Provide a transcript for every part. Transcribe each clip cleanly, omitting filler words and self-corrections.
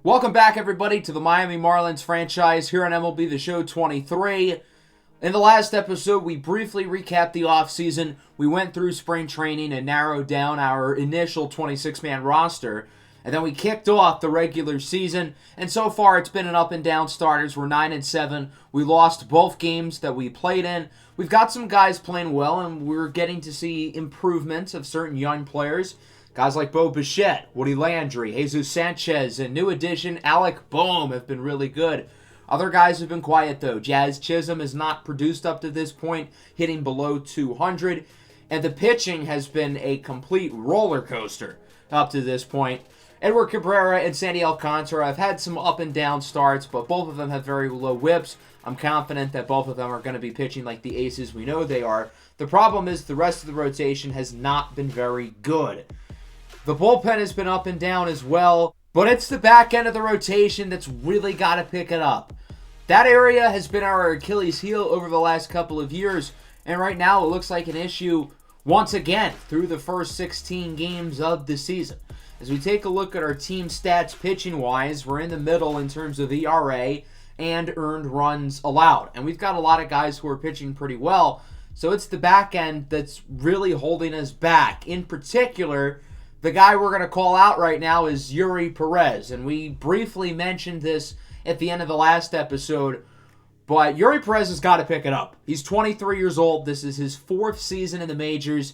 Welcome back, everybody, to the Miami Marlins franchise here on MLB The Show 23. In the last episode, we briefly recapped the offseason. We went through spring training and narrowed down our initial 26-man roster. And then we kicked off the regular season. And so far, it's been an up and down starters. We're 9-7. We lost both games that we played in. We've got some guys playing well, and we're getting to see improvements of certain young players. Guys like Bo Bichette, Woody Landry, Jesus Sanchez, and new addition Alec Bohm have been really good. Other guys have been quiet, though. Jazz Chisholm has not produced up to this point, hitting below 200. And the pitching has been a complete roller coaster up to this point. Edward Cabrera and Sandy Alcantara have had some up and down starts, but both of them have very low whips. I'm confident that both of them are going to be pitching like the aces we know they are. The problem is the rest of the rotation has not been very good. The bullpen has been up and down as well, but it's the back end of the rotation that's really got to pick it up. That area has been our Achilles heel over the last couple of years, and right now it looks like an issue once again through the first 16 games of the season. As we take a look at our team stats pitching-wise, we're in the middle in terms of ERA and earned runs allowed. And we've got a lot of guys who are pitching pretty well, so it's the back end that's really holding us back. In particular, the guy we're going to call out right now is Eury Perez, and we briefly mentioned this at the end of the last episode, but Eury Perez has got to pick it up. He's 23 years old. This is his fourth season in the majors.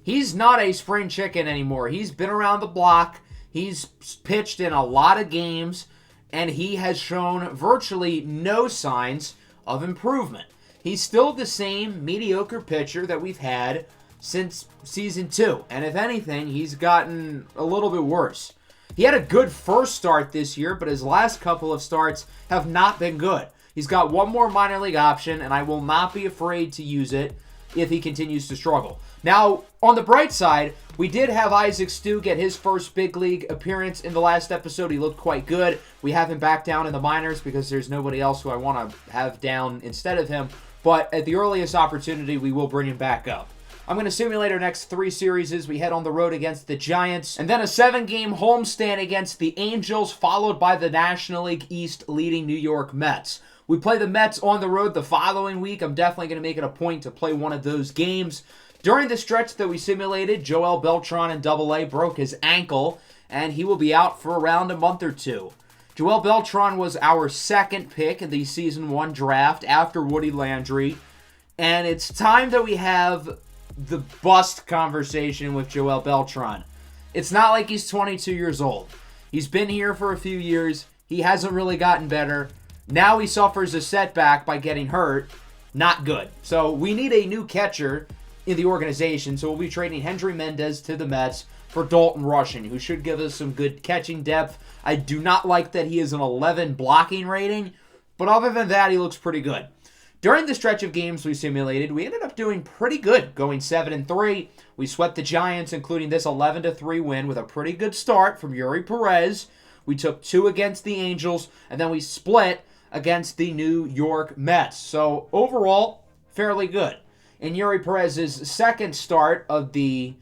He's not a spring chicken anymore. He's been around the block. He's pitched in a lot of games, and he has shown virtually no signs of improvement. He's still the same mediocre pitcher that we've had since season 2, and if anything, he's gotten a little bit worse. He had a good first start this year, but his last couple of starts have not been good. He's got one more minor league option, and I will not be afraid to use it if he continues to struggle. Now, on the bright side, we did have Isaac Stu get his first big league appearance in the last episode. He looked quite good. We have him back down in the minors because there's nobody else who I want to have down instead of him, but at the earliest opportunity, we will bring him back up. I'm going to simulate our next 3 series as we head on the road against the Giants, and then a 7-game homestand against the Angels, followed by the National League East leading New York Mets. We play the Mets on the road the following week. I'm definitely going to make it a point to play one of those games. During the stretch that we simulated, Joel Beltran in AA broke his ankle, and he will be out for around a month or 2. Joel Beltran was our second pick in the Season 1 draft after Woody Landry, and it's time that we have the bust conversation with Joel Beltran. It's not like he's 22 years old. He's been here for a few years. He hasn't really gotten better. Now he suffers a setback by getting hurt. Not good. So we need a new catcher in the organization. So we'll be trading Hendry Mendez to the Mets for Dalton Rushing, who should give us some good catching depth. I do not like that he is an 11 blocking rating, but other than that, he looks pretty good. During the stretch of games we simulated, we ended up doing pretty good, going 7-3. We swept the Giants, including this 11-3 win with a pretty good start from Eury Perez. We took 2 against the Angels, and then we split against the New York Mets. So overall, fairly good. In Eury Perez's second start of the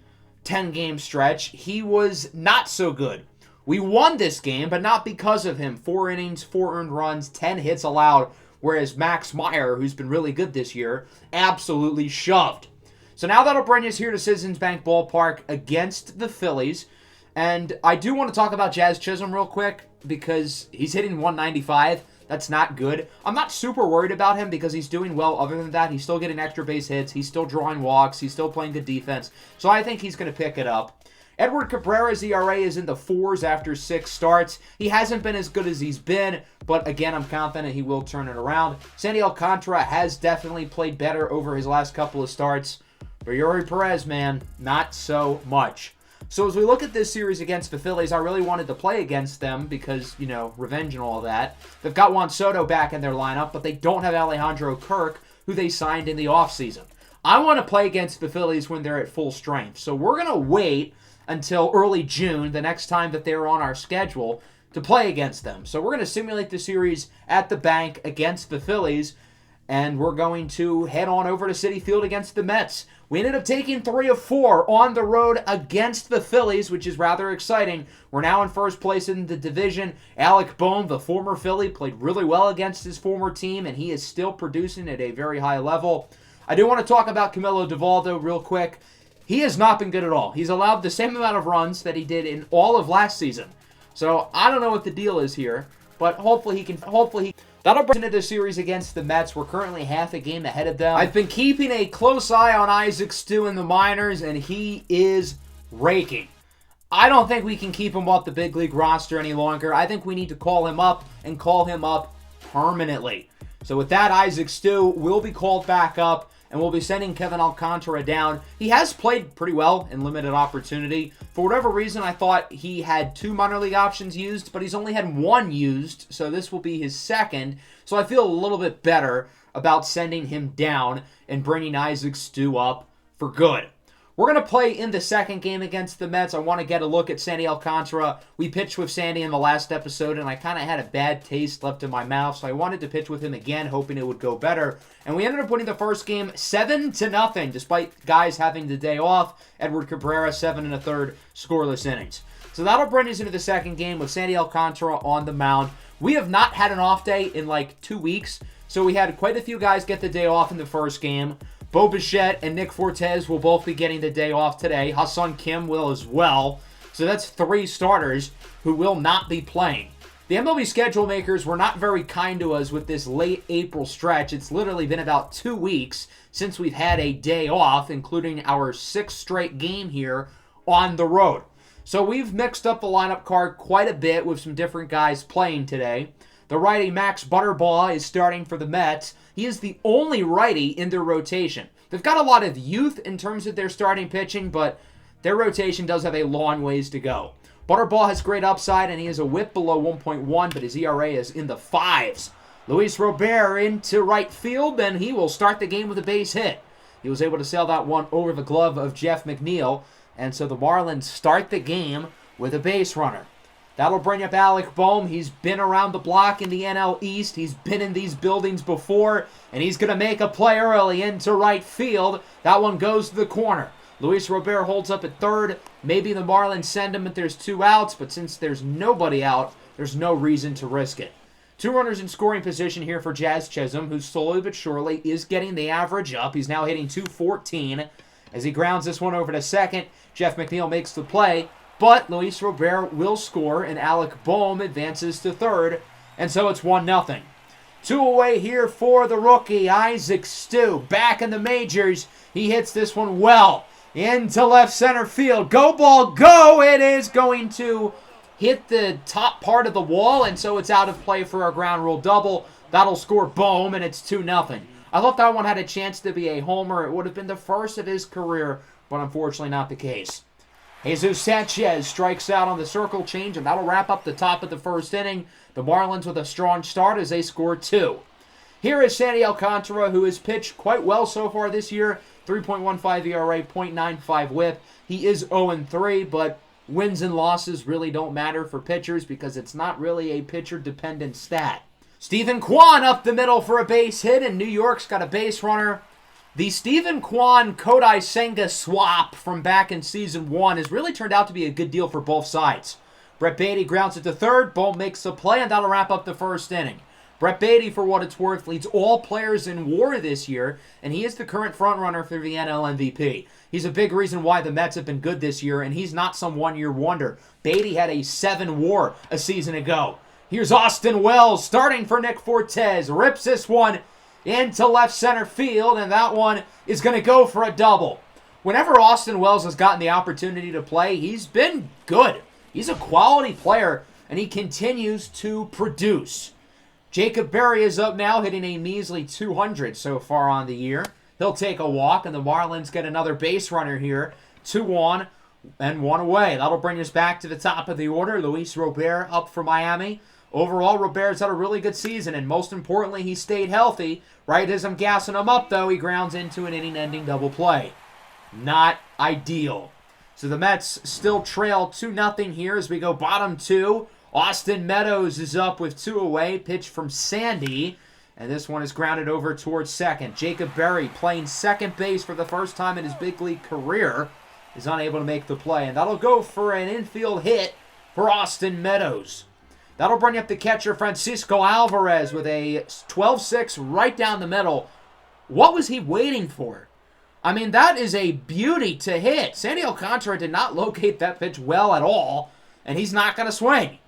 10-game stretch, he was not so good. We won this game, but not because of him. 4 innings, 4 earned runs, 10 hits allowed, whereas Max Meyer, who's been really good this year, absolutely shoved. So now that'll bring us here to Citizens Bank Ballpark against the Phillies. And I do want to talk about Jazz Chisholm real quick because he's hitting 195. That's not good. I'm not super worried about him because he's doing well. Other than that, he's still getting extra base hits. He's still drawing walks. He's still playing good defense. So I think he's going to pick it up. Edward Cabrera's ERA is in the 4s after 6 starts. He hasn't been as good as he's been, but again, I'm confident he will turn it around. Sandy Alcantara has definitely played better over his last couple of starts. But Eury Perez, man, not so much. So as we look at this series against the Phillies, I really wanted to play against them because, revenge and all that. They've got Juan Soto back in their lineup, but they don't have Alejandro Kirk, who they signed in the offseason. I want to play against the Phillies when they're at full strength. So we're going to wait until early June, the next time that they're on our schedule, to play against them. So we're going to simulate the series at the bank against the Phillies. and we're going to head on over to Citi Field against the Mets. We ended up taking 3 of 4 on the road against the Phillies, which is rather exciting. We're now in first place in the division. Alec Bohm, the former Philly, played really well against his former team, and he is still producing at a very high level. I do want to talk about Camilo Doval, though, real quick. He has not been good at all. He's allowed the same amount of runs that he did in all of last season. So I don't know what the deal is here, but hopefully that'll bring into the series against the Mets. We're currently half a game ahead of them. I've been keeping a close eye on Isaac Stu in the minors, and he is raking. I don't think we can keep him off the big league roster any longer. I think we need to call him up and call him up permanently. So with that, Isaac Stu will be called back up, and we'll be sending Kevin Alcantara down. He has played pretty well in limited opportunity. For whatever reason, I thought he had 2 minor league options used, but he's only had 1 used, so this will be his second. So I feel a little bit better about sending him down and bringing Isaac Stu up for good. We're going to play in the second game against the Mets. I want to get a look at Sandy Alcantara. We pitched with Sandy in the last episode, and I kind of had a bad taste left in my mouth, so I wanted to pitch with him again, hoping it would go better. And we ended up winning the first game 7-0, despite guys having the day off. Edward Cabrera, 7 1/3 scoreless innings. So that'll bring us into the second game with Sandy Alcantara on the mound. We have not had an off day in like 2 weeks, so we had quite a few guys get the day off in the first game. Bo Bichette and Nick Fortes will both be getting the day off today. Ha-Seong Kim will as well. So that's 3 starters who will not be playing. The MLB schedule makers were not very kind to us with this late April stretch. It's literally been about 2 weeks since we've had a day off, including our 6th straight game here on the road. So we've mixed up the lineup card quite a bit with some different guys playing today. The righty Max Butterbaugh is starting for the Mets. He is the only righty in their rotation. They've got a lot of youth in terms of their starting pitching, but their rotation does have a long ways to go. Butterbaugh has great upside, and he has a whip below 1.1, but his ERA is in the 5s. Luis Robert into right field, and he will start the game with a base hit. He was able to sail that one over the glove of Jeff McNeil, and so the Marlins start the game with a base runner. That'll bring up Alec Bohm. He's been around the block in the NL East. He's been in these buildings before, and he's going to make a play early into right field. That one goes to the corner. Luis Robert holds up at third. Maybe the Marlins send him if there's 2 outs, but since there's nobody out, there's no reason to risk it. 2 runners in scoring position here for Jazz Chisholm, who slowly but surely is getting the average up. He's now hitting .214. As he grounds this one over to second, Jeff McNeil makes the play. But Luis Robert will score, and Alec Bohm advances to third, and so it's 1-0. 2 away here for the rookie, Isaac Stu. Back in the majors, he hits this one well into left center field. Go ball, go! It is going to hit the top part of the wall, and so it's out of play for a ground rule double. That'll score Bohm, and it's 2-0. I thought that one had a chance to be a homer. It would have been the first of his career, but unfortunately not the case. Jesus Sanchez strikes out on the circle change, and that'll wrap up the top of the first inning. The Marlins with a strong start as they score 2. Here is Sandy Alcantara, who has pitched quite well so far this year. 3.15 ERA, .95 whip. He is 0-3, but wins and losses really don't matter for pitchers because it's not really a pitcher-dependent stat. Stephen Kwan up the middle for a base hit, and New York's got a base runner. The Stephen Kwan-Kodai Senga swap from back in Season 1 has really turned out to be a good deal for both sides. Brett Beatty grounds it to third. Bohm makes the play, and that'll wrap up the first inning. Brett Beatty, for what it's worth, leads all players in WAR this year, and he is the current frontrunner for the NL MVP. He's a big reason why the Mets have been good this year, and he's not some one-year wonder. Beatty had a 7 WAR a season ago. Here's Austin Wells starting for Nick Fortes. Rips this one into left center field, and that one is going to go for a double. Whenever Austin Wells has gotten the opportunity to play, he's been good. He's a quality player, and he continues to produce. Jacob Berry is up now, hitting a measly 200 so far on the year. He'll take a walk, and the Marlins get another base runner here. 2 on and 1 away. That'll bring us back to the top of the order. Luis Robert up for Miami. Overall, Robert's had a really good season, and most importantly, he stayed healthy. Right as I'm gassing him up, though, he grounds into an inning-ending double play. Not ideal. So the Mets still trail 2-0 here as we go bottom 2. Austin Meadows is up with 2 away. Pitch from Sandy. And this one is grounded over towards second. Jacob Berry, playing second base for the first time in his big league career, is unable to make the play. And that'll go for an infield hit for Austin Meadows. That'll bring up the catcher, Francisco Alvarez, with a 12-6 right down the middle. What was he waiting for? I mean, that is a beauty to hit. Sandy Alcantara did not locate that pitch well at all, and he's not going to swing.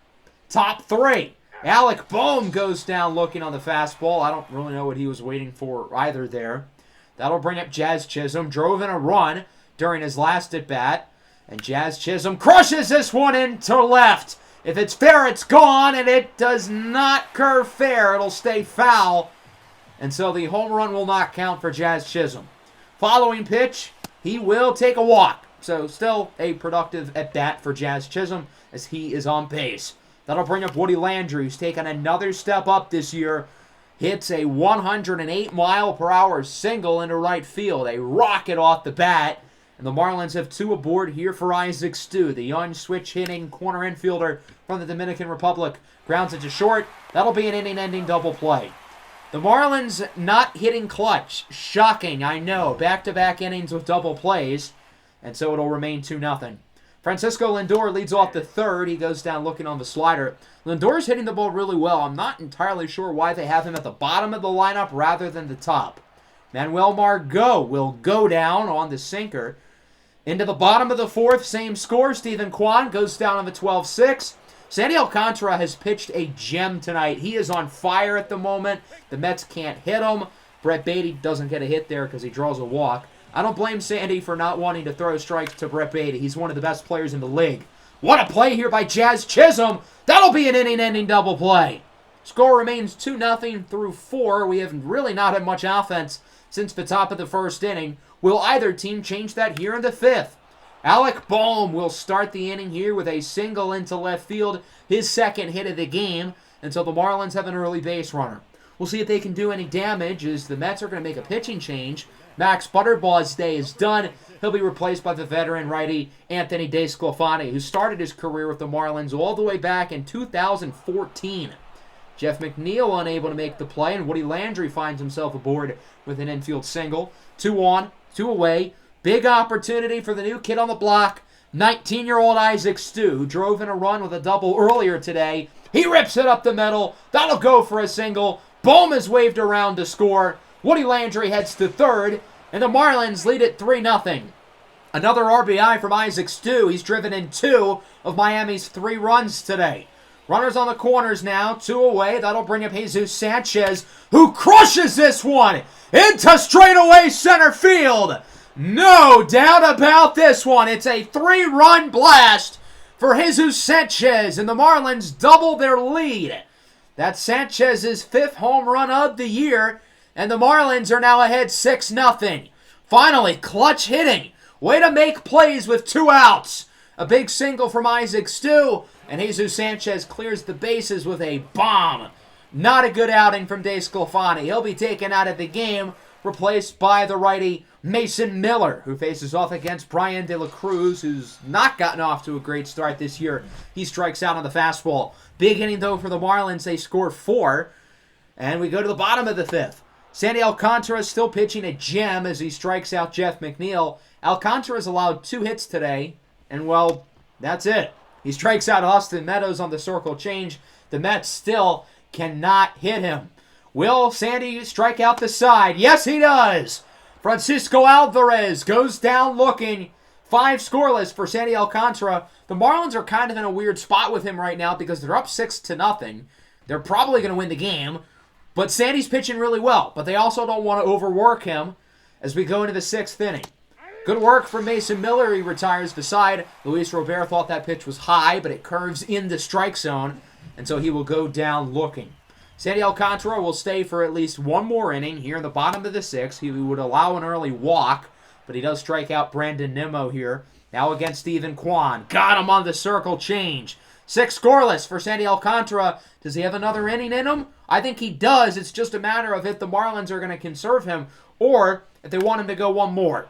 Top three. Alec Bohm goes down looking on the fastball. I don't really know what he was waiting for either there. That'll bring up Jazz Chisholm. Drove in a run during his last at-bat. And Jazz Chisholm crushes this one into left. If it's fair, it's gone, and it does not curve fair. It'll stay foul. And so the home run will not count for Jazz Chisholm. Following pitch, he will take a walk. So still a productive at-bat for Jazz Chisholm as he is on pace. That'll bring up Woody Landry, who's taken another step up this year. Hits a 108-mile-per-hour single into right field. A rocket off the bat. And the Marlins have two aboard here for Isaac Stu, the young switch-hitting corner infielder from the Dominican Republic. Grounds it to short. That'll be an inning-ending double play. The Marlins not hitting clutch. Shocking, I know. Back-to-back innings with double plays. And so it'll remain 2-0. Francisco Lindor leads off the third. He goes down looking on the slider. Lindor's hitting the ball really well. I'm not entirely sure why they have him at the bottom of the lineup rather than the top. Manuel Margot will go down on the sinker. Into the bottom of the fourth, same score. Stephen Kwan goes down on the 12-6. Sandy Alcantara has pitched a gem tonight. He is on fire at the moment. The Mets can't hit him. Brett Beatty doesn't get a hit there because he draws a walk. I don't blame Sandy for not wanting to throw strikes to Brett Beatty. He's one of the best players in the league. What a play here by Jazz Chisholm. That'll be an inning-ending double play. Score remains 2-0 through 4. We have really not had much offense since the top of the first inning. Will either team change that here in the fifth? Alec Bohm will start the inning here with a single into left field, his second hit of the game, until the Marlins have an early base runner. We'll see if they can do any damage as the Mets are going to make a pitching change. Max Butterball's day is done. He'll be replaced by the veteran righty Anthony DeSclafani, who started his career with the Marlins all the way back in 2014. Jeff McNeil unable to make the play, and Woody Landry finds himself aboard with an infield single. 2 on, 2 away. Big opportunity for the new kid on the block, 19-year-old Isaac Stu, who drove in a run with a double earlier today. He rips it up the middle. That'll go for a single. Bohm is waved around to score. Woody Landry heads to third, and the Marlins lead it 3-0. Another RBI from Isaac Stu. He's driven in 2 of Miami's 3 runs today. Runners on the corners now, 2 away. That'll bring up Jesus Sanchez, who crushes this one into straightaway center field. No doubt about this one. It's a 3-run blast for Jesus Sanchez, and the Marlins double their lead. That's Sanchez's 5th home run of the year, and the Marlins are now ahead 6-0. Finally, clutch hitting. Way to make plays with 2 outs. A big single from Isaac Stu, and Jesus Sanchez clears the bases with a bomb. Not a good outing from DeSclafani. He'll be taken out of the game, replaced by the righty Mason Miller, who faces off against Brian De La Cruz, who's not gotten off to a great start this year. He strikes out on the fastball. Big inning, though, for the Marlins. They score 4, and we go to the bottom of the 5th. Sandy Alcantara is still pitching a gem as he strikes out Jeff McNeil. Alcantara's allowed 2 hits today, and, well, that's it. He strikes out Austin Meadows on the circle change. The Mets still cannot hit him. Will Sandy strike out the side? Yes, he does. Francisco Alvarez goes down looking. 5 scoreless for Sandy Alcantara. The Marlins are kind of in a weird spot with him right now because they're up 6-0. They're probably going to win the game. But Sandy's pitching really well. But they also don't want to overwork him as we go into the 6th inning. Good work from Mason Miller. He retires the side. Luis Robert thought that pitch was high, but it curves in the strike zone. And so he will go down looking. Sandy Alcantara will stay for at least 1 more inning here in the bottom of the 6th. He would allow an early walk, but he does strike out Brandon Nimmo here. Now against Stephen Kwan. Got him on the circle change. 6 scoreless for Sandy Alcantara. Does he have another inning in him? I think he does. It's just a matter of if the Marlins are going to conserve him or if they want him to go 1 more.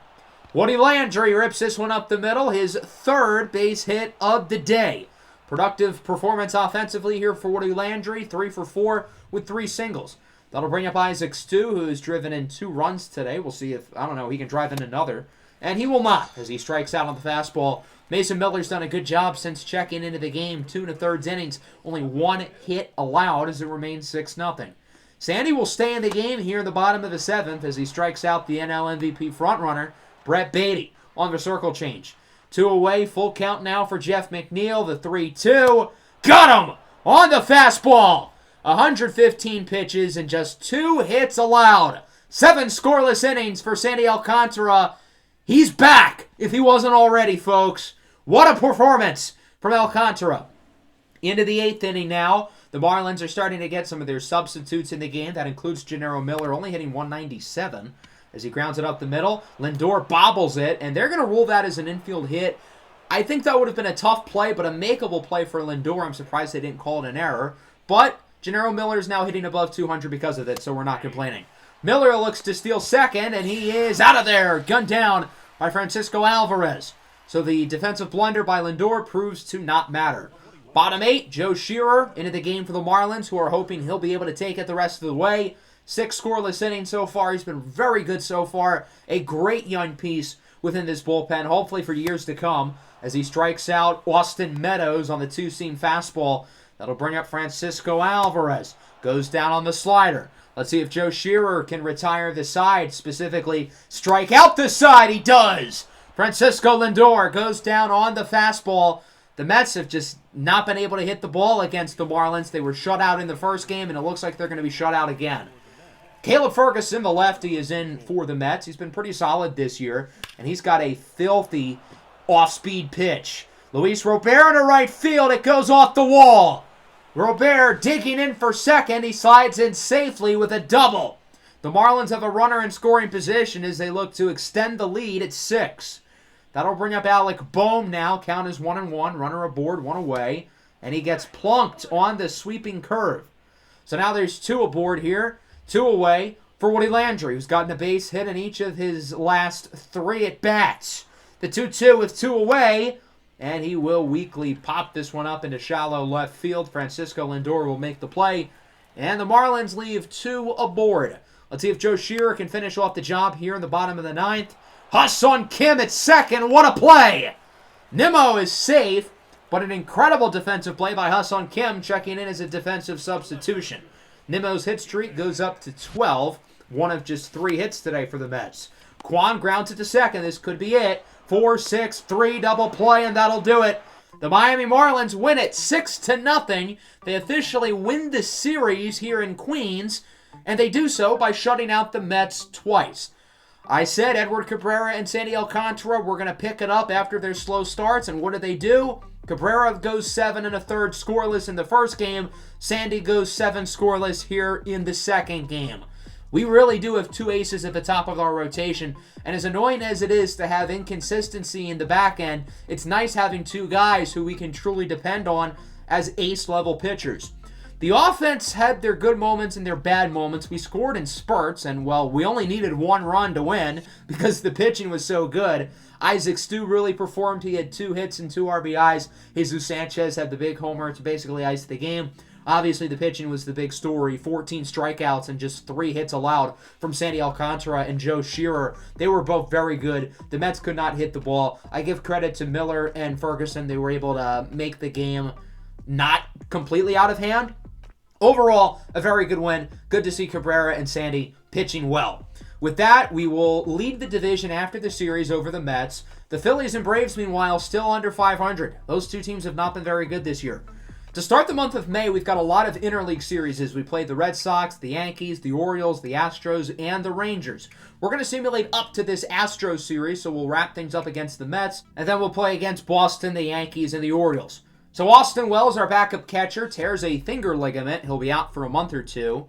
Woody Landry rips this one up the middle. His 3rd base hit of the day. Productive performance offensively here for Woody Landry. 3 for 4 with 3 singles. That'll bring up Isaac Stu, who's driven in 2 runs today. We'll see if, he can drive in another. And he will not, as he strikes out on the fastball. Mason Miller's done a good job since checking into the game. 2 1/3 innings, only 1 hit allowed as it remains 6-0. Sandy will stay in the game here in the bottom of the 7th as he strikes out the NL MVP frontrunner, Brett Beatty, on the circle change. 2 away, full count now for Jeff McNeil. The 3-2. Got him on the fastball. 115 pitches and just 2 hits allowed. 7 scoreless innings for Sandy Alcantara. He's back, if he wasn't already, folks. What a performance from Alcantara. Into the 8th inning now. The Marlins are starting to get some of their substitutes in the game. That includes Gennaro Miller, only hitting 197 as he grounds it up the middle. Lindor bobbles it, and they're going to rule that as an infield hit. I think that would have been a tough play, but a makeable play for Lindor. I'm surprised they didn't call it an error. But Gennaro Miller is now hitting above 200 because of it, so we're not complaining. Miller looks to steal second, and he is out of there. Gunned down by Francisco Alvarez. So the defensive blunder by Lindor proves to not matter. Bottom 8, Joe Shearer into the game for the Marlins, who are hoping he'll be able to take it the rest of the way. 6 scoreless innings so far. He's been very good so far. A great young piece within this bullpen, hopefully for years to come, as he strikes out Austin Meadows on the 2-seam fastball. That'll bring up Francisco Alvarez. Goes down on the slider. Let's see if Joe Shearer can retire the side, specifically strike out the side. He does. Francisco Lindor goes down on the fastball. The Mets have just not been able to hit the ball against the Marlins. They were shut out in the first game, and it looks like they're going to be shut out again. Caleb Ferguson, the lefty, is in for the Mets. He's been pretty solid this year, and he's got a filthy off-speed pitch. Luis Robert to right field. It goes off the wall. Robert digging in for second. He slides in safely with a double. The Marlins have a runner in scoring position as they look to extend the lead at 6. That'll bring up Alec Bohm now. Count is 1-1. Runner aboard, 1 away. And he gets plunked on the sweeping curve. So now there's 2 aboard here. 2 away for Woody Landry, who's gotten a base hit in each of his last 3 at-bats. The 2-2 with 2 away. And he will weakly pop this one up into shallow left field. Francisco Lindor will make the play. And the Marlins leave 2 aboard. Let's see if Joe Shearer can finish off the job here in the bottom of the 9th. Ha-Seong Kim at second. What a play! Nimmo is safe, but an incredible defensive play by Ha-Seong Kim, checking in as a defensive substitution. Nimmo's hit streak goes up to 12. One of just 3 hits today for the Mets. Kwan grounds it to second. This could be it. 4-6-3 double play, and that'll do it. The Miami Marlins win it 6-0. They officially win the series here in Queens, and they do so by shutting out the Mets twice. I said Edward Cabrera and Sandy Alcantara were going to pick it up after their slow starts, and what do? Cabrera goes 7 1/3 scoreless in the first game. Sandy goes 7 scoreless here in the second game. We really do have 2 aces at the top of our rotation, and as annoying as it is to have inconsistency in the back end, it's nice having 2 guys who we can truly depend on as ace-level pitchers. The offense had their good moments and their bad moments. We scored in spurts, and, well, we only needed 1 run to win because the pitching was so good. Isaac Stu really performed. He had 2 hits and 2 RBIs. Jesus Sanchez had the big homer to basically ice the game. Obviously, the pitching was the big story. 14 strikeouts and just 3 hits allowed from Sandy Alcantara and Joe Shearer. They were both very good. The Mets could not hit the ball. I give credit to Miller and Ferguson. They were able to make the game not completely out of hand. Overall, a very good win. Good to see Cabrera and Sandy pitching well. With that, we will lead the division after the series over the Mets. The Phillies and Braves, meanwhile, still under 500. Those 2 teams have not been very good this year. To start the month of May, we've got a lot of interleague series as we play the Red Sox, the Yankees, the Orioles, the Astros, and the Rangers. We're going to simulate up to this Astros series, so we'll wrap things up against the Mets, and then we'll play against Boston, the Yankees, and the Orioles. So Austin Wells, our backup catcher, tears a finger ligament. He'll be out for a month or 2.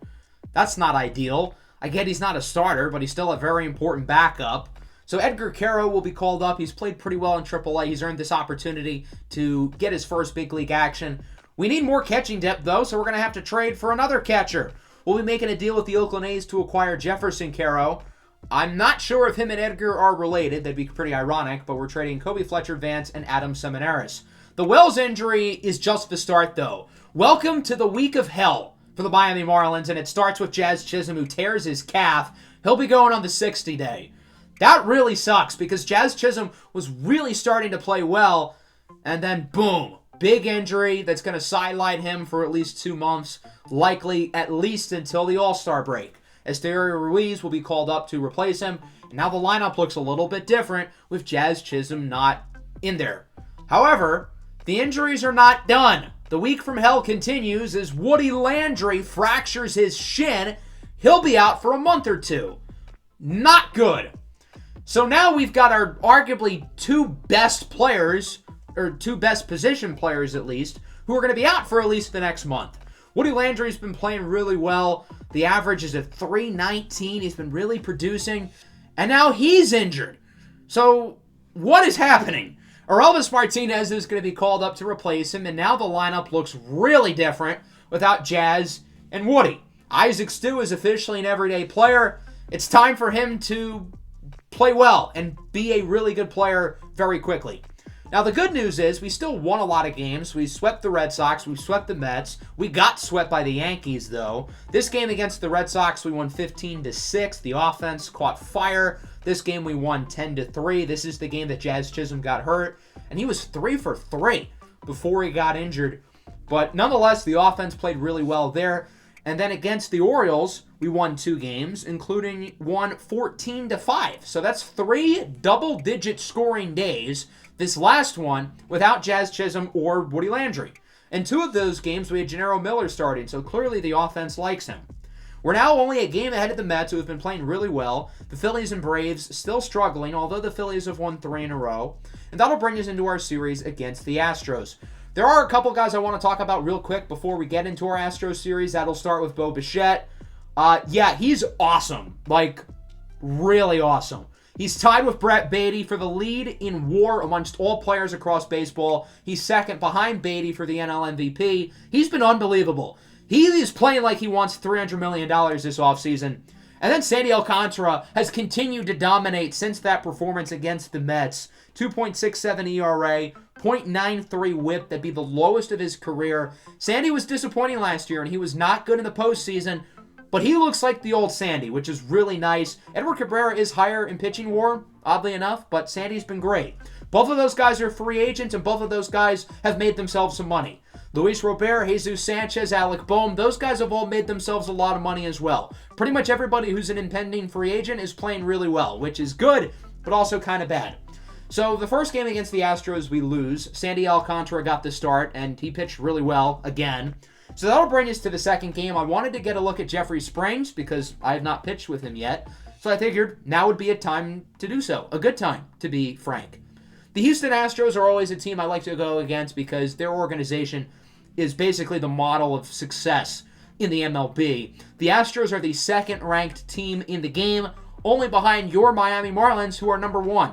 That's not ideal. I get he's not a starter, but he's still a very important backup. So Edgar Quero will be called up. He's played pretty well in AAA. He's earned this opportunity to get his first big league action. We need more catching depth, though, so we're going to have to trade for another catcher. We'll be making a deal with the Oakland A's to acquire Jefferson Quero. I'm not sure if him and Edgar are related. That'd be pretty ironic, but we're trading Kobe Fletcher-Vance and Adam Seminaris. The Wells injury is just the start, though. Welcome to the week of hell for the Miami Marlins, and it starts with Jazz Chisholm, who tears his calf. He'll be going on the 60-day. That really sucks because Jazz Chisholm was really starting to play well, and then boom, big injury that's going to sideline him for at least 2 months, likely at least until the All-Star break. Esterio Ruiz will be called up to replace him, and now the lineup looks a little bit different with Jazz Chisholm not in there. However, the injuries are not done. The week from hell continues as Woody Landry fractures his shin. He'll be out for a month or two. Not good. So now we've got our arguably two best players, or two best position players at least, who are going to be out for at least the next month. Woody Landry's been playing really well. The average is at .319. He's been really producing. And now he's injured. So what is happening? Orelvis Martinez is going to be called up to replace him, and now the lineup looks really different without Jazz and Woody. Isaac Stu is officially an everyday player. It's time for him to play well and be a really good player very quickly. Now, the good news is we still won a lot of games. We swept the Red Sox. We swept the Mets. We got swept by the Yankees, though. This game against the Red Sox, we won 15-6. The offense caught fire. This game, we won 10-3. This is the game that Jazz Chisholm got hurt, and he was 3 for 3 before he got injured. But nonetheless, the offense played really well there. And then against the Orioles, we won 2 games, including one 14-5. So that's 3 double-digit scoring days. This last one without Jazz Chisholm or Woody Landry. In 2 of those games, we had Gennaro Miller starting, so clearly the offense likes him. We're now only a game ahead of the Mets, who have been playing really well. The Phillies and Braves still struggling, although the Phillies have won 3 in a row. And that'll bring us into our series against the Astros. There are a couple guys I want to talk about real quick before we get into our Astros series. That'll start with Bo Bichette. Yeah, he's awesome. Like, really awesome. He's tied with Brett Beatty for the lead in WAR amongst all players across baseball. He's second behind Beatty for the NL MVP. He's been unbelievable. He is playing like he wants $300 million this offseason. And then Sandy Alcantara has continued to dominate since that performance against the Mets. 2.67 ERA, .93 whip. That'd be the lowest of his career. Sandy was disappointing last year, and he was not good in the postseason. But he looks like the old Sandy, which is really nice. Edward Cabrera is higher in pitching WAR, oddly enough, but Sandy's been great. Both of those guys are free agents, and both of those guys have made themselves some money. Luis Robert, Jesus Sanchez, Alec Boehm, those guys have all made themselves a lot of money as well. Pretty much everybody who's an impending free agent is playing really well, which is good, but also kind of bad. So the first game against the Astros, we lose. Sandy Alcantara got the start, and he pitched really well again. So that'll bring us to the second game. I wanted to get a look at Jeffrey Springs because I have not pitched with him yet. So I figured now would be a time to do so. A good time, to be frank. The Houston Astros are always a team I like to go against because their organization is basically the model of success in the MLB. The Astros are the second-ranked team in the game, only behind your Miami Marlins, who are number 1.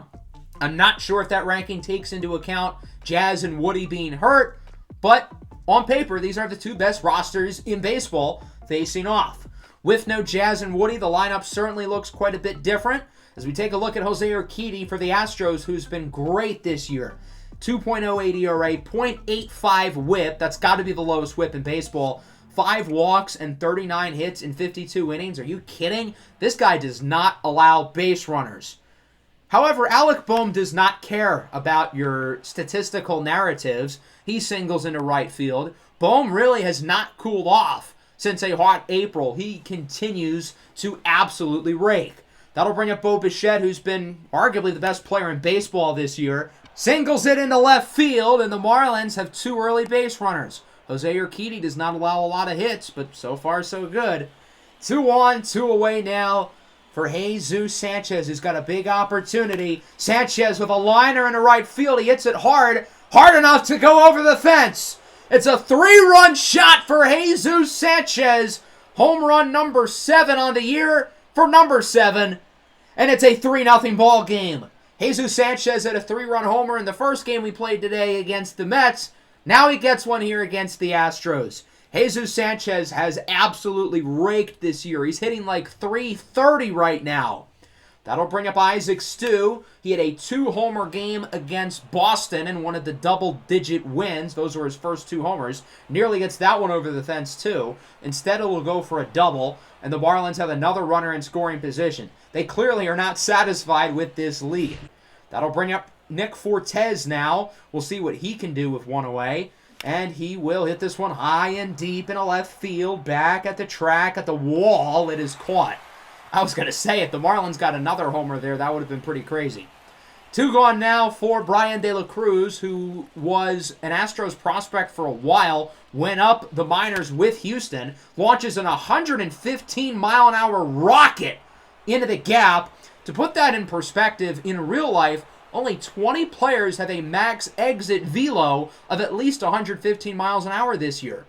I'm not sure if that ranking takes into account Jazz and Woody being hurt, but on paper, these are the 2 best rosters in baseball facing off. With no Jazz and Woody, the lineup certainly looks quite a bit different. As we take a look at Jose Urquidy for the Astros, who's been great this year. 2.08 ERA, .85 whip. That's got to be the lowest whip in baseball. 5 walks and 39 hits in 52 innings. Are you kidding? This guy does not allow base runners. However, Alec Boehm does not care about your statistical narratives. He singles into right field. Boehm really has not cooled off since a hot April. He continues to absolutely rake. That'll bring up Bo Bichette, who's been arguably the best player in baseball this year. Singles it into left field, and the Marlins have 2 early base runners. Jose Urquidy does not allow a lot of hits, but so far so good. 2 on, 2 away now for Jesus Sanchez, who's got a big opportunity. Sanchez with a liner into right field. He hits it hard enough to go over the fence. It's a 3-run shot for Jesus Sanchez. Home run number 7 on the year for number 7. And it's a 3-0 ball game. Jesus Sanchez had a 3-run homer in the first game we played today against the Mets. Now he gets one here against the Astros. Jesus Sanchez has absolutely raked this year. He's hitting like .330 right now. That'll bring up Isaac Stu. He had a 2-homer game against Boston and one of the double-digit wins. Those were his first 2 homers. Nearly gets that one over the fence, too. Instead, it will go for a double, and the Marlins have another runner in scoring position. They clearly are not satisfied with this lead. That'll bring up Nick Fortes now. We'll see what he can do with one away. And he will hit this one high and deep in a left field. Back at the track, at the wall. It is caught. I was going to say, if the Marlins got another homer there, that would have been pretty crazy. 2 gone now for Brian De La Cruz, who was an Astros prospect for a while, went up the minors with Houston, launches an 115-mile-an-hour rocket into the gap. To put that in perspective, in real life, only 20 players have a max exit velo of at least 115 miles an hour this year.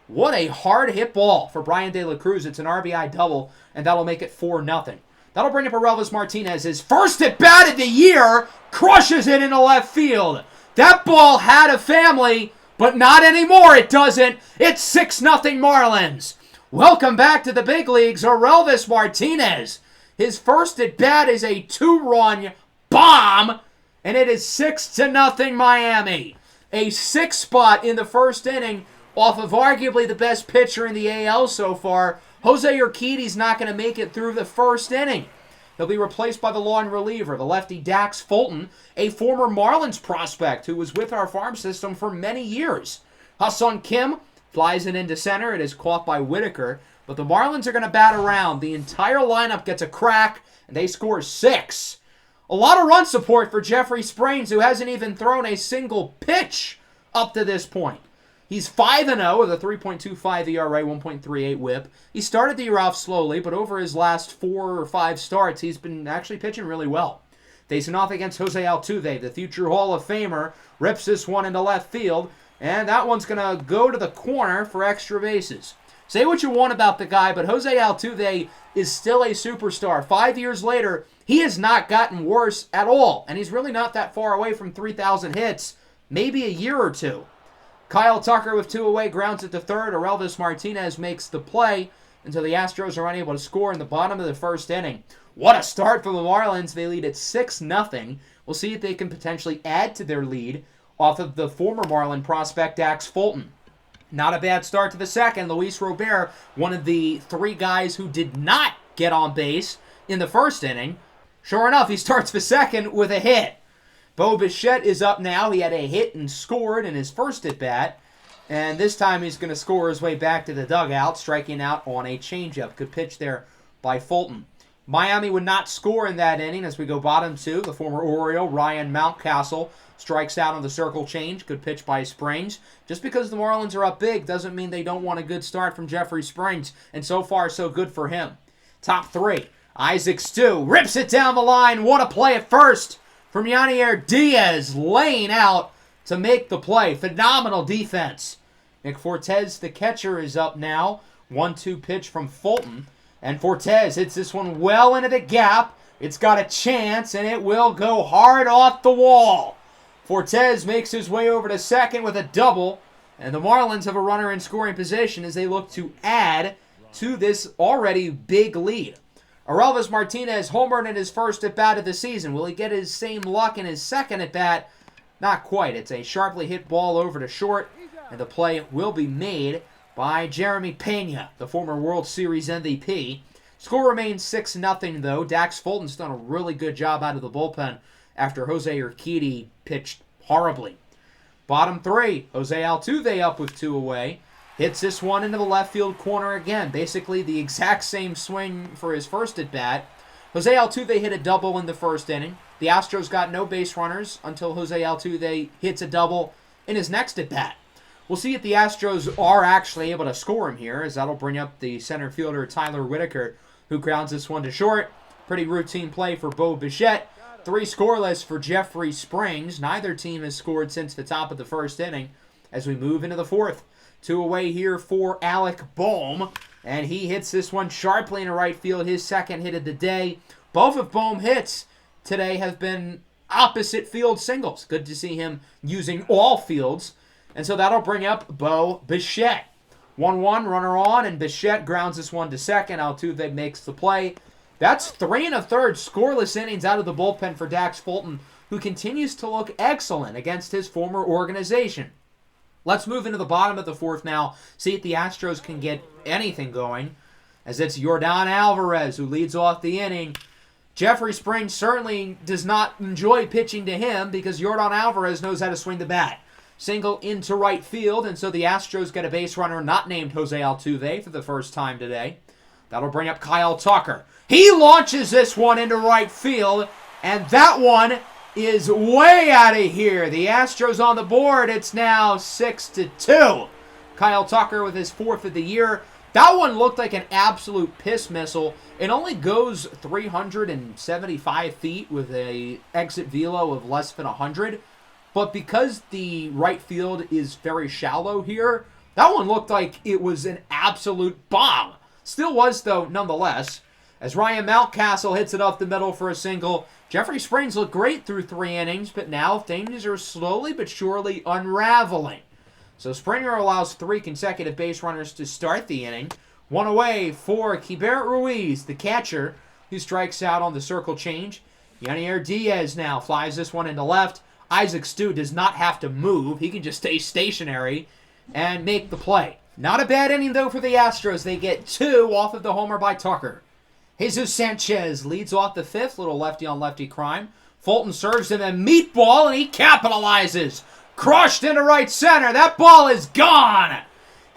What a hard hit ball for Brian De La Cruz. It's an RBI double, and that'll make it 4-0. That'll bring up Aurelvis Martinez. His first at bat of the year, crushes it into left field. That ball had a family, but not anymore. It doesn't. It's 6-0 Marlins. Welcome back to the big leagues, Aurelvis Martinez. His first at bat is a 2-run bomb, and it is 6-0 Miami. A 6 spot in the first inning off of arguably the best pitcher in the AL so far. Jose Urquidy's not going to make it through the first inning. He'll be replaced by the long reliever, the lefty Dax Fulton, a former Marlins prospect who was with our farm system for many years. Ha-Seong Kim flies it into center. It is caught by Whitaker, but the Marlins are going to bat around. The entire lineup gets a crack, and they score 6. A lot of run support for Jeffrey Springs, who hasn't even thrown a single pitch up to this point. He's 5-0 with a 3.25 ERA, 1.38 whip. He started the year off slowly, but over his last 4 or 5 starts, he's been actually pitching really well. Facing off against Jose Altuve, the future Hall of Famer, rips this one into left field, and that one's going to go to the corner for extra bases. Say what you want about the guy, but Jose Altuve is still a superstar. 5 years later, he has not gotten worse at all, and he's really not that far away from 3,000 hits, maybe a year or 2. Kyle Tucker with 2 away grounds it to third. Aurelvis Martinez makes the play until the Astros are unable to score in the bottom of the first inning. What a start for the Marlins. They lead at 6-0. We'll see if they can potentially add to their lead off of the former Marlin prospect Dax Fulton. Not a bad start to the second. Luis Robert, one of the 3 guys who did not get on base in the first inning. Sure enough, he starts the second with a hit. Bo Bichette is up now. He had a hit and scored in his first at-bat. And this time he's going to score his way back to the dugout, striking out on a changeup. Good pitch there by Fulton. Miami would not score in that inning as we go bottom 2. The former Oriole, Ryan Mountcastle, strikes out on the circle change. Good pitch by Springs. Just because the Marlins are up big doesn't mean they don't want a good start from Jeffrey Springs. And so far, so good for him. Top 3. Isaac Stu rips it down the line. What a play at first from Yanier Diaz, laying out to make the play. Phenomenal defense. Nick Fortes, the catcher, is up now. 1-2 pitch from Fulton. And Fortes hits this one well into the gap. It's got a chance, and it will go hard off the wall. Fortes makes his way over to second with a double. And the Marlins have a runner in scoring position as they look to add to this already big lead. Aurelvis Martinez homered in his first at-bat of the season. Will he get his same luck in his second at-bat? Not quite. It's a sharply hit ball over to short, and the play will be made by Jeremy Pena, the former World Series MVP. Score remains 6-0, though. Dax Fulton's done a really good job out of the bullpen after Jose Urquidy pitched horribly. Bottom 3, Jose Altuve up with 2 away. Hits this one into the left field corner again. Basically the exact same swing for his first at-bat. Jose Altuve hit a double in the first inning. The Astros got no base runners until Jose Altuve hits a double in his next at-bat. We'll see if the Astros are actually able to score him here, as that'll bring up the center fielder Tyler Whitaker, who grounds this one to short. Pretty routine play for Bo Bichette. 3 scoreless for Jeffrey Springs. Neither team has scored since the top of the first inning as we move into the 4th. 2 away here for Alec Bohm, and he hits this one sharply into right field, his second hit of the day. Both of Bohm hits today have been opposite field singles. Good to see him using all fields, and so that'll bring up Bo Bichette. 1-1, runner on, and Bichette grounds this one to second. Altuve makes the play, That's 3 1/3 scoreless innings out of the bullpen for Dax Fulton, who continues to look excellent against his former organization. Let's move into the bottom of the 4th now, see if the Astros can get anything going, as it's Yordan Alvarez who leads off the inning. Jeffrey Springs certainly does not enjoy pitching to him because Yordan Alvarez knows how to swing the bat. Single into right field, and so the Astros get a base runner not named Jose Altuve for the first time today. That'll bring up Kyle Tucker. He launches this one into right field, and that one is way out of here. The Astros on the board. It's now 6-2. Kyle Tucker with his 4th of the year. That one looked like an absolute piss missile. It only goes 375 feet with a exit velo of less than 100. But because the right field is very shallow here, that one looked like it was an absolute bomb. Still was, though, nonetheless. As Ryan Mountcastle hits it up the middle for a single, Jeffrey Springs looked great through 3 innings, but now things are slowly but surely unraveling. So Springer allows 3 consecutive base runners to start the inning. 1 away for Keibert Ruiz, the catcher, who strikes out on the circle change. Yanier Diaz now flies this one into left. Isaac Stu does not have to move. He can just stay stationary and make the play. Not a bad inning, though, for the Astros. They get 2 off of the homer by Tucker. Jesus Sanchez leads off the 5th. Little lefty-on-lefty crime. Fulton serves him a meatball, and he capitalizes. Crushed into right center. That ball is gone.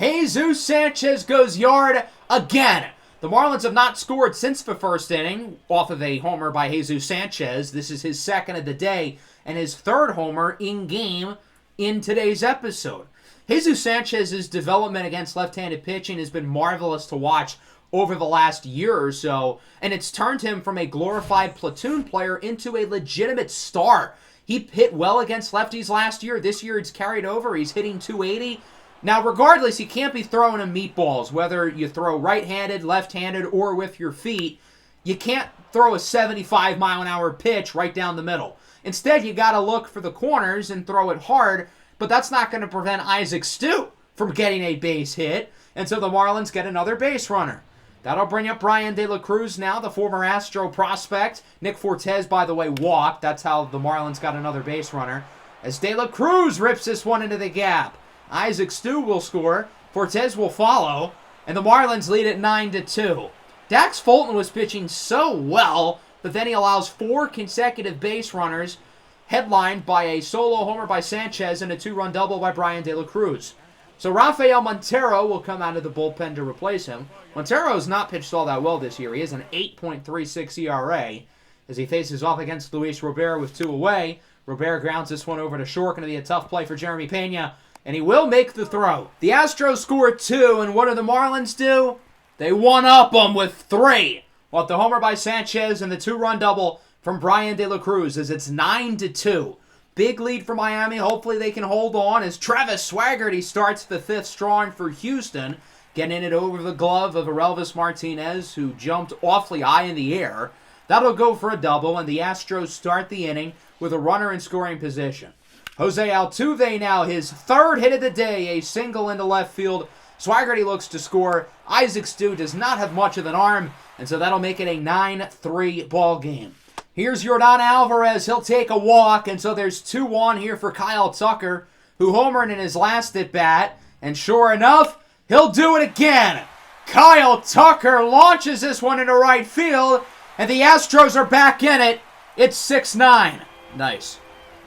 Jesus Sanchez goes yard again. The Marlins have not scored since the 1st inning off of a homer by Jesus Sanchez. This is his 2nd of the day and his 3rd homer in-game in today's episode. Jesus Sanchez's development against left-handed pitching has been marvelous to watch over the last year or so, and it's turned him from a glorified platoon player into a legitimate star. He hit well against lefties last year. This year it's carried over. He's hitting .280. Now, regardless, you can't be throwing him meatballs, whether you throw right-handed, left-handed, or with your feet. You can't throw a 75-mile-an-hour pitch right down the middle. Instead, you got to look for the corners and throw it hard, but that's not going to prevent Isaac Stu from getting a base hit, and so the Marlins get another base runner. That'll bring up Brian De La Cruz now, the former Astro prospect. Nick Fortes, by the way, walked. That's how the Marlins got another base runner. As De La Cruz rips this one into the gap. Isaac Stu will score. Fortes will follow. And the Marlins lead at 9-2. Dax Fulton was pitching so well, but then he allows 4 consecutive base runners, headlined by a solo homer by Sanchez and a 2-run double by Brian De La Cruz. So Rafael Montero will come out of the bullpen to replace him. Montero has not pitched all that well this year. He has an 8.36 ERA as he faces off against Luis Robert with 2 away. Robert grounds this one over to short. Going to be a tough play for Jeremy Pena, and he will make the throw. The Astros score 2, and what do the Marlins do? They one-up them with 3. With the homer by Sanchez and the 2-run double from Brian De La Cruz as it's 9-2. Big lead for Miami. Hopefully they can hold on as Travis Swaggerty starts the 5th strong for Houston, getting it over the glove of Aurelvis Martinez, who jumped awfully high in the air. That'll go for a double, and the Astros start the inning with a runner in scoring position. Jose Altuve now, his 3rd hit of the day, a single into left field. Swaggerty looks to score. Isaac Stu does not have much of an arm, and so that'll make it a 9-3 ball game. Here's Yordan Alvarez. He'll take a walk, and so there's 2 on here for Kyle Tucker, who homered in his last at-bat. And sure enough, he'll do it again. Kyle Tucker launches this one into right field, and the Astros are back in it. It's 6-9. Nice.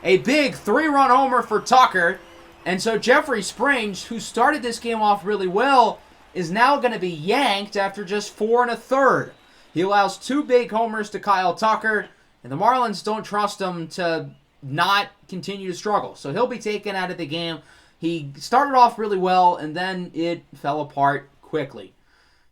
A big 3-run homer for Tucker, and so Jeffrey Springs, who started this game off really well, is now going to be yanked after just 4 1/3. He allows 2 big homers to Kyle Tucker, and the Marlins don't trust him to not continue to struggle. So he'll be taken out of the game. He started off really well, and then it fell apart quickly.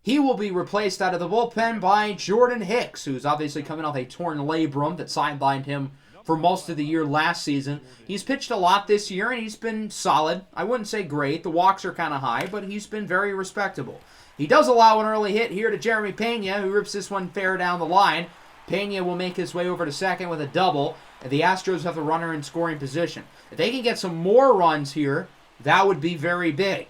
He will be replaced out of the bullpen by Jordan Hicks, who's obviously coming off a torn labrum that sidelined him for most of the year last season. He's pitched a lot this year, and he's been solid. I wouldn't say great. The walks are kind of high, but he's been very respectable. He does allow an early hit here to Jeremy Pena, who rips this one fair down the line. Pena will make his way over to second with a double, and the Astros have the runner in scoring position. If they can get some more runs here, that would be very big.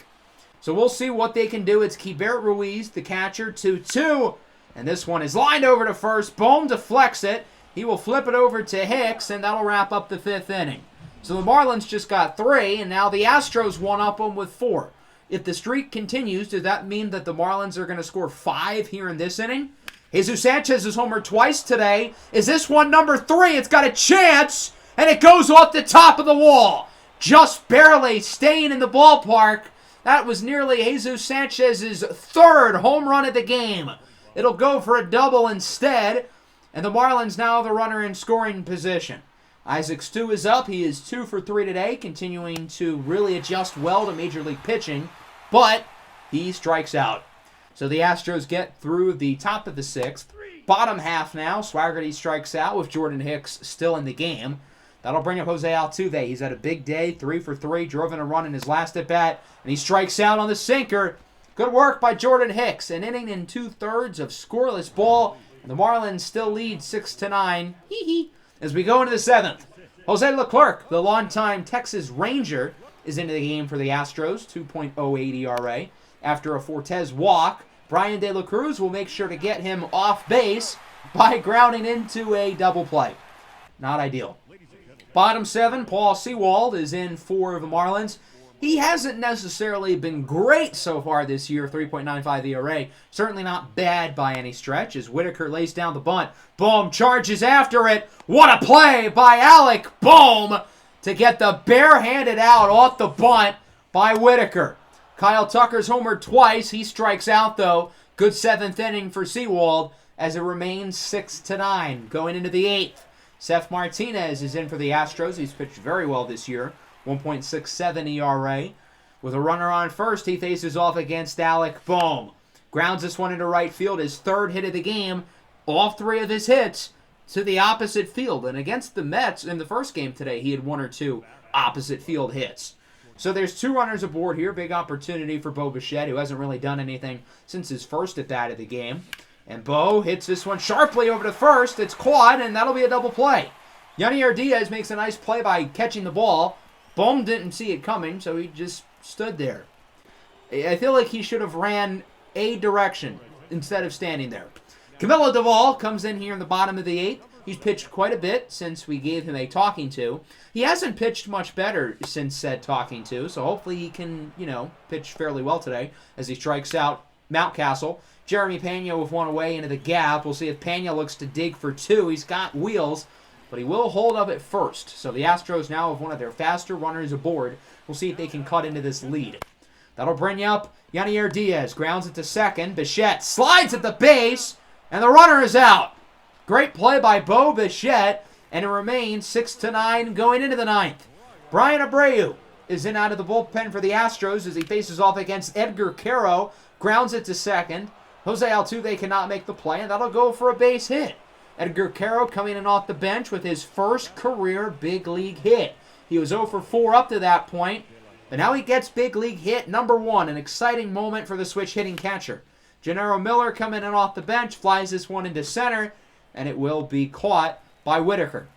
So we'll see what they can do. It's Keibert Ruiz, the catcher, 2-2. And this one is lined over to first. Bohm deflects it. He will flip it over to Hicks, and that'll wrap up the 5th inning. So the Marlins just got 3, and now the Astros one up them with 4. If the streak continues, does that mean that the Marlins are going to score 5 here in this inning? Jesus Sanchez has homered twice today. Is this one number 3? It's got a chance, and it goes off the top of the wall. Just barely staying in the ballpark. That was nearly Jesus Sanchez's 3rd home run of the game. It'll go for a double instead, and the Marlins now have the runner in scoring position. Isaac Stu is up. He is 2 for 3 today, continuing to really adjust well to Major League pitching, but he strikes out. So the Astros get through the top of the 6th. Bottom half now, Swaggerty strikes out with Jordan Hicks still in the game. That'll bring up Jose Altuve. He's had a big day, 3 for 3, drove in a run in his last at-bat, and he strikes out on the sinker. Good work by Jordan Hicks. An inning and 2/3 of scoreless ball, and the Marlins still lead 6-9. As we go into the 7th, Jose Leclerc, the longtime Texas Ranger, is into the game for the Astros, 2.08 ERA. After a Fortes walk, Brian De La Cruz will make sure to get him off base by grounding into a double play. Not ideal. Bottom 7, Paul Sewald is in for the Marlins. He hasn't necessarily been great so far this year, 3.95 ERA. Certainly not bad by any stretch, as Whitaker lays down the bunt. Bohm charges after it. What a play by Alec Bohm to get the barehanded out off the bunt by Whitaker. Kyle Tucker's homered twice. He strikes out, though. Good 7th inning for Sewald as it remains 6-9. Going into the 8th, Seth Martinez is in for the Astros. He's pitched very well this year. 1.67 ERA. With a runner on first, he faces off against Alec Bohm. Grounds this one into right field, his 3rd hit of the game. All 3 of his hits to the opposite field. And against the Mets in the first game today, he had 1 or 2 opposite field hits. So there's 2 runners aboard here. Big opportunity for Bo Bichette, who hasn't really done anything since his first at-bat of the game. And Bo hits this one sharply over to first. It's caught, and that'll be a double play. Yanier Diaz makes a nice play by catching the ball. Bohm didn't see it coming, so he just stood there. I feel like he should have ran a direction instead of standing there. Camilo Doval comes in here in the bottom of the 8th. He's pitched quite a bit since we gave him a talking to. He hasn't pitched much better since said talking to, so hopefully he can, pitch fairly well today as he strikes out Mountcastle. Jeremy Pena with 1 away into the gap. We'll see if Pena looks to dig for 2. He's got wheels, but he will hold up at first. So the Astros now have one of their faster runners aboard. We'll see if they can cut into this lead. That'll bring up Yanier Diaz. Grounds it to second. Bichette slides at the base, and the runner is out. Great play by Bo Bichette, and it remains 6-9 going into the 9th. Brian Abreu is in out of the bullpen for the Astros as he faces off against Edgar Caro. Grounds it to second. Jose Altuve cannot make the play, and that'll go for a base hit. Edgar Caro coming in off the bench with his first career big league hit. He was 0 for 4 up to that point, but now he gets big league hit number 1, an exciting moment for the switch hitting catcher. Gennaro Miller coming in off the bench, flies this one into center, and it will be caught by Whitaker.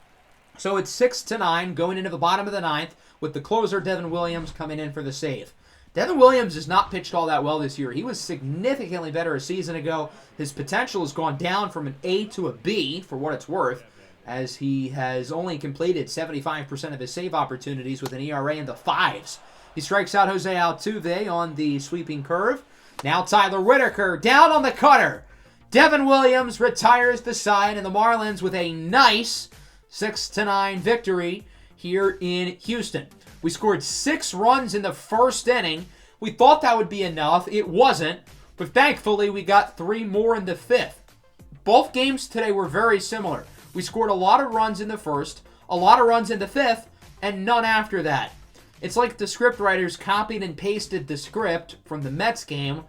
So it's 6-9 going into the bottom of the 9th with the closer Devin Williams coming in for the save. Devin Williams has not pitched all that well this year. He was significantly better a season ago. His potential has gone down from an A to a B, for what it's worth, as he has only completed 75% of his save opportunities with an ERA in the 5s. He strikes out Jose Altuve on the sweeping curve. Now Tyler Whitaker down on the cutter. Devin Williams retires the side, and the Marlins with a nice 6-9 victory here in Houston. We scored 6 runs in the first inning. We thought that would be enough. It wasn't, but thankfully we got 3 more in the 5th. Both games today were very similar. We scored a lot of runs in the first, a lot of runs in the 5th, and none after that. It's like the script writers copied and pasted the script from the Mets game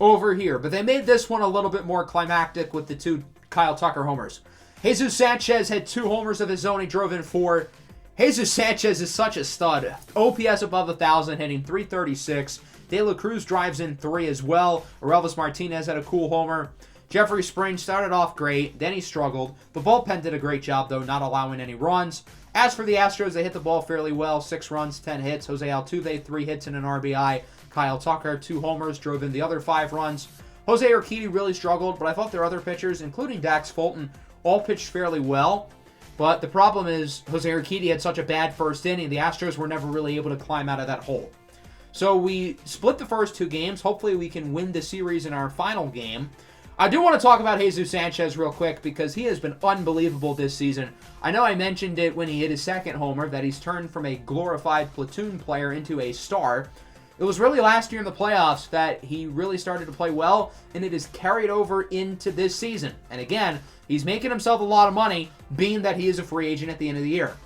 over here, but they made this one a little bit more climactic with the 2 Kyle Tucker homers. Jesus Sanchez had 2 homers of his own. He drove in 4. Jesus Sanchez is such a stud. OPS above 1,000, hitting .336. De La Cruz drives in 3 as well. Orelvis Martinez had a cool homer. Jeffrey Spring started off great, then he struggled. The bullpen did a great job, though, not allowing any runs. As for the Astros, they hit the ball fairly well. 6 runs, 10 hits. Jose Altuve, 3 hits and an RBI. Kyle Tucker, 2 homers, drove in the other 5 runs. Jose Urquidy really struggled, but I thought their other pitchers, including Dax Fulton, all pitched fairly well. But the problem is Jose Urquidy had such a bad first inning, the Astros were never really able to climb out of that hole. So we split the first 2 games. Hopefully we can win the series in our final game. I do want to talk about Jesus Sanchez real quick because he has been unbelievable this season. I know I mentioned it when he hit his second homer that he's turned from a glorified platoon player into a star. It was really last year in the playoffs that he really started to play well, and it has carried over into this season. And again, he's making himself a lot of money, being that he is a free agent at the end of the year.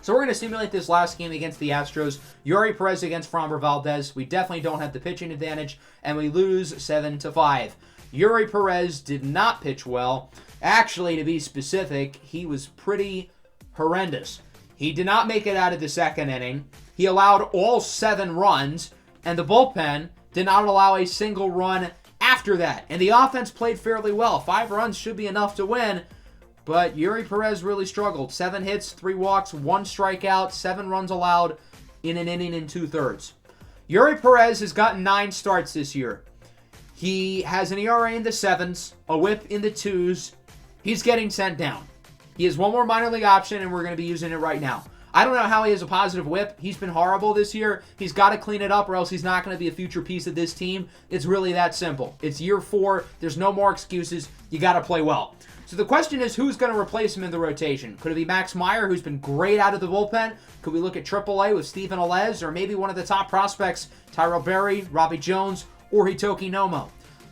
So we're going to simulate this last game against the Astros. Yuri Perez against Framber Valdez. We definitely don't have the pitching advantage, and we lose 7-5. Yuri Perez did not pitch well. Actually, to be specific, he was pretty horrendous. He did not make it out of the second inning. He allowed all 7 runs, and the bullpen did not allow a single run after that. And the offense played fairly well. 5 runs should be enough to win, but Yuri Perez really struggled. 7 hits, 3 walks, 1 strikeout, 7 runs allowed in an inning and 2/3. Yuri Perez has gotten 9 starts this year. He has an ERA in the 7s, a whip in the 2s. He's getting sent down. He has one more minor league option, and we're going to be using it right now. I don't know how he has a positive whip. He's been horrible this year. He's got to clean it up or else he's not going to be a future piece of this team. It's really that simple. It's year 4. There's no more excuses. You got to play well. So the question is, who's going to replace him in the rotation? Could it be Max Meyer, who's been great out of the bullpen? Could we look at AAA with Stephen Alez, or maybe one of the top prospects, Tyrell Berry, Robbie Jones, or Hitoki Nomo?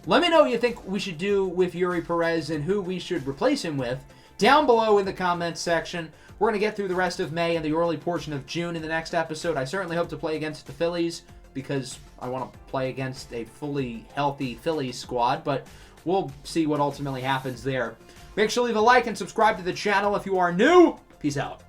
Let me know what you think we should do with Yuri Perez and who we should replace him with down below in the comments section. We're going to get through the rest of May and the early portion of June in the next episode. I certainly hope to play against the Phillies because I want to play against a fully healthy Phillies squad, but we'll see what ultimately happens there. Make sure to leave a like and subscribe to the channel if you are new. Peace out.